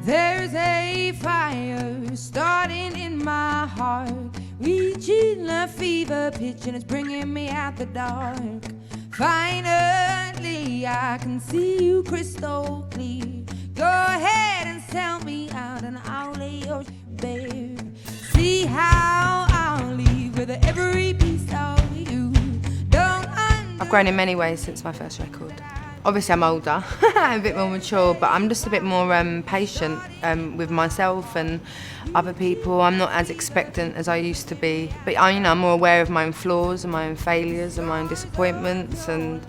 There's a fire starting in my heart, reaching a fever pitch and it's bringing me out the dark. Finally, I can see you crystal clear. Go ahead and sell me out and I'll lay your bare. See how I'll leave with every piece of you. I've grown in many ways since my first record. Obviously I'm older, a bit more mature, but I'm just a bit more patient with myself and other people. I'm not as expectant as I used to be, but I'm more aware of my own flaws and my own failures and my own disappointments, and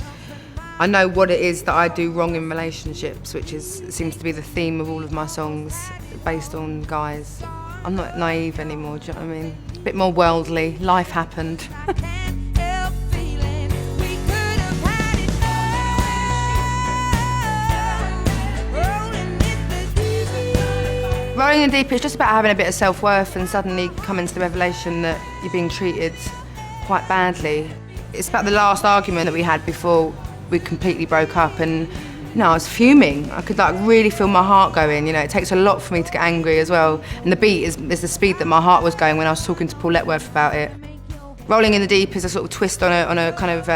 I know what it is that I do wrong in relationships, which seems to be the theme of all of my songs based on guys. I'm not naive anymore, do you know what I mean? A bit more worldly, life happened. Rolling in the deep, it's just about having a bit of self-worth and suddenly coming to the revelation that you're being treated quite badly. It's about the last argument that we had before we completely broke up, and I was fuming. I could really feel my heart going. It takes a lot for me to get angry as well. And the beat is the speed that my heart was going when I was talking to Paul Letworth about it. Rolling in the deep is a sort of twist on a kind of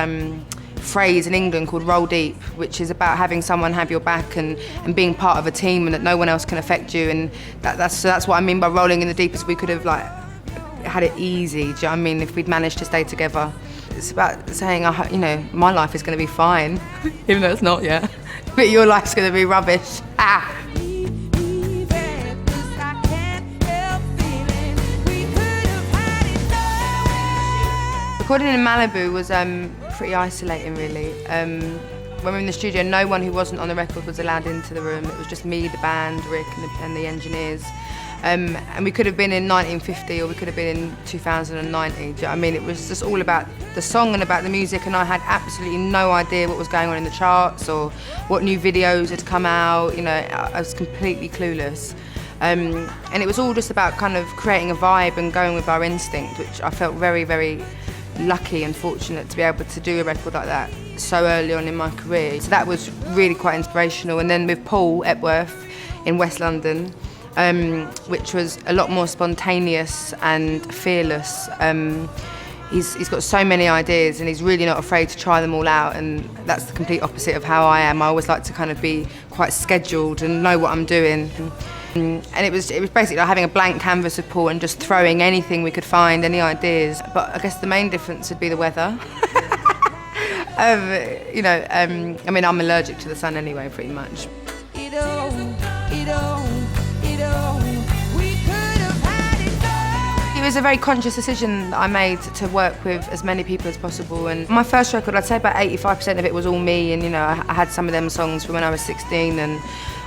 phrase in England called roll deep, which is about having someone have your back and being part of a team and that no one else can affect you, and that's what I mean by rolling in the deep, is we could have had it easy, do you know what I mean, if we'd managed to stay together. It's about saying, my life is going to be fine, even though it's not yet, but your life's going to be rubbish. Recording in Malibu was pretty isolating, really. When we were in the studio, no one who wasn't on the record was allowed into the room. It was just me, the band, Rick, and the engineers. And we could have been in 1950 or we could have been in 2090. Do you know what I mean? It was just all about the song and about the music, and I had absolutely no idea what was going on in the charts or what new videos had come out. I was completely clueless. And it was all just about kind of creating a vibe and going with our instinct, which I felt very, very lucky and fortunate to be able to do a record like that so early on in my career. So that was really quite inspirational. And then with Paul Letworth in West London, which was a lot more spontaneous and fearless. He's got so many ideas and he's really not afraid to try them all out, and that's the complete opposite of how I am. I always like to kind of be quite scheduled and know what I'm doing. And it was basically like having a blank canvas of Paul and just throwing anything we could find, any ideas. But I guess the main difference would be the weather. I'm allergic to the sun anyway, pretty much. It was a very conscious decision that I made to work with as many people as possible. And my first record, I'd say about 85% of it was all me, and I had some of them songs from when I was 16, and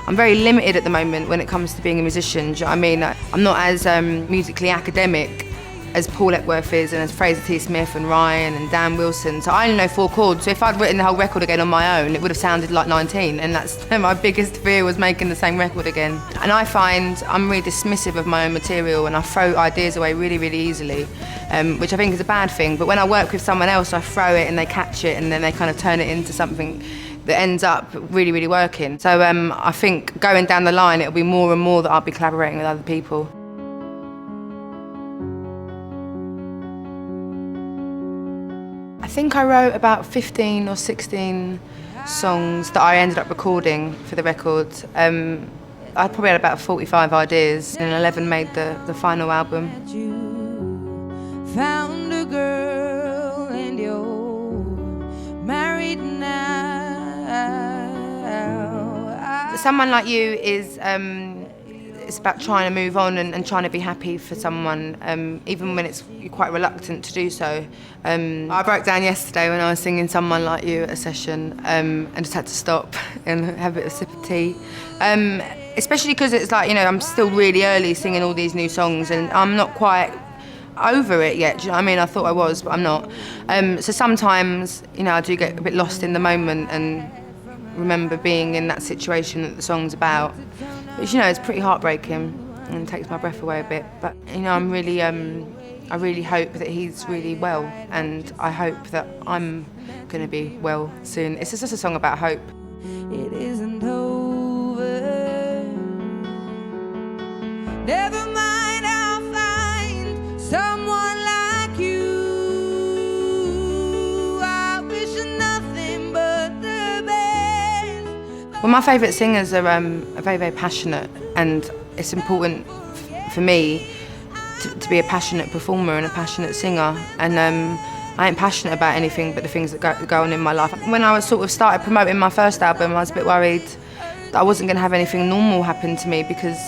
I'm very limited at the moment when it comes to being a musician. Do you know what I mean? I'm not as musically academic as Paul Letworth is, and as Fraser T. Smith and Ryan and Dan Wilson. So I only know 4 chords. So if I'd written the whole record again on my own, it would have sounded like 19. And that's my biggest fear, was making the same record again. And I find I'm really dismissive of my own material, and I throw ideas away really, really easily, which I think is a bad thing. But when I work with someone else, I throw it and they catch it, and then they kind of turn it into something that ends up really, really working. So I think going down the line, it'll be more and more that I'll be collaborating with other people. I think I wrote about 15 or 16 songs that I ended up recording for the record. I probably had about 45 ideas, and 11 made the final album. Found a girl and you're married now. Someone Like You is it's about trying to move on and trying to be happy for someone, even when you're quite reluctant to do so. I broke down yesterday when I was singing Someone Like You at a session, and just had to stop and have a bit of a sip of tea. Especially because it's I'm still really early singing all these new songs, and I'm not quite over it yet, do you know what I mean? I thought I was, but I'm not. So sometimes, I do get a bit lost in the moment and remember being in that situation that the song's about. Which, it's pretty heartbreaking and takes my breath away a bit. But, I really hope that he's really well, and I hope that I'm going to be well soon. It's just a song about hope. It isn't over. Well, my favourite singers are very, very passionate, and it's important for me to be a passionate performer and a passionate singer. And I ain't passionate about anything but the things that go on in my life. When I was sort of started promoting my first album, I was a bit worried that I wasn't going to have anything normal happen to me, because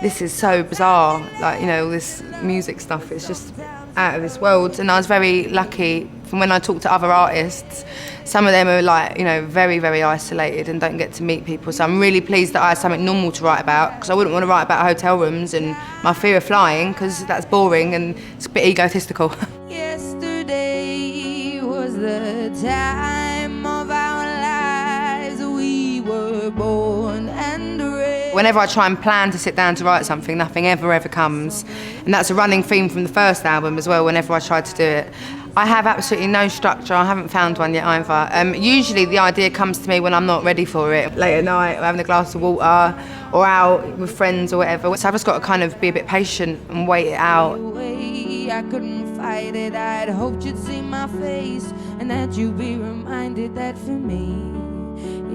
this is so bizarre. Like, you know, all this music stuff, it's just out of this world. And I was very lucky from when I talked to other artists. Some of them are like, you know, very, very isolated and don't get to meet people. So I'm really pleased that I had something normal to write about, because I wouldn't want to write about hotel rooms and my fear of flying, because that's boring and it's a bit egotistical. Yesterday was the time of our lives. We were born and raised. Whenever I try and plan to sit down to write something, nothing ever comes. And that's a running theme from the first album as well, whenever I try to do it. I have absolutely no structure. I haven't found one yet either. Usually the idea comes to me when I'm not ready for it. Late at night, or having a glass of water, or out with friends or whatever. So I've just got to kind of be a bit patient and wait it out. I couldn't fight it. I'd hoped you'd see my face, and that you'd be reminded that for me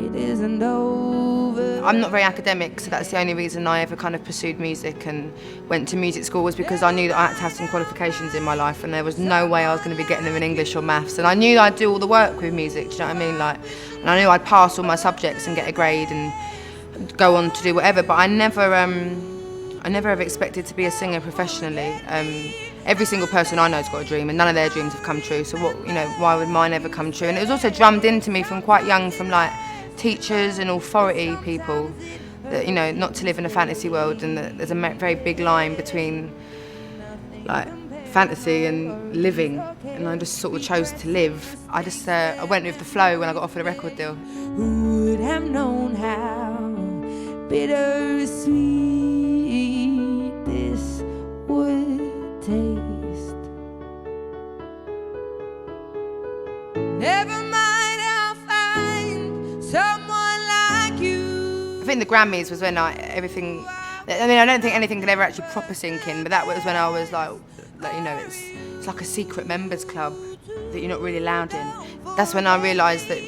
it isn't over. I'm not very academic, so that's the only reason I ever kind of pursued music and went to music school, was because I knew that I had to have some qualifications in my life, and there was no way I was going to be getting them in English or maths. And I knew I'd do all the work with music, do you know what I mean? Like, and I knew I'd pass all my subjects and get a grade and go on to do whatever. But I never ever expected to be a singer professionally. Every single person I know's got a dream, and none of their dreams have come true. So what, you know, why would mine ever come true? And it was also drummed into me from quite young, from like teachers and authority people, that, you know, not to live in a fantasy world, and that there's a very big line between like fantasy and living, and I just sort of chose to live. I went with the flow when I got offered a record deal. Who would have known how bittersweet this would taste? Never mind, I'll find someone like you. I think the Grammys was when I don't think anything could ever actually proper sink in, but that was when I was like, you know, it's like a secret members club that you're not really allowed in. That's when I realised that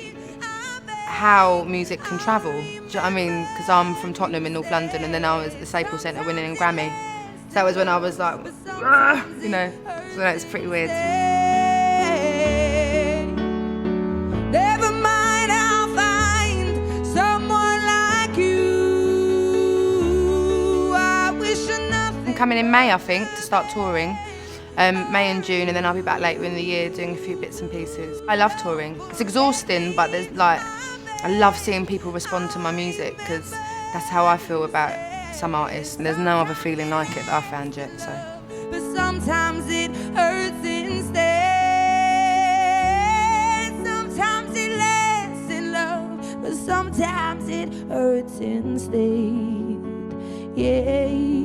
how music can travel. Do you know what I mean? Because I'm from Tottenham in North London, and then I was at the Staples Centre winning a Grammy. So that was when I was like, you know, so it's pretty weird. Never mind, I'll find someone like you. I wish nothing. I'm coming in May, I think, to start touring. May and June, and then I'll be back later in the year doing a few bits and pieces. I love touring. It's exhausting, but I love seeing people respond to my music, because that's how I feel about some artists, and there's no other feeling like it that I've found yet. So. But sometimes it hurts instead. Sometimes it lasts in love, but sometimes it hurts instead. Yeah.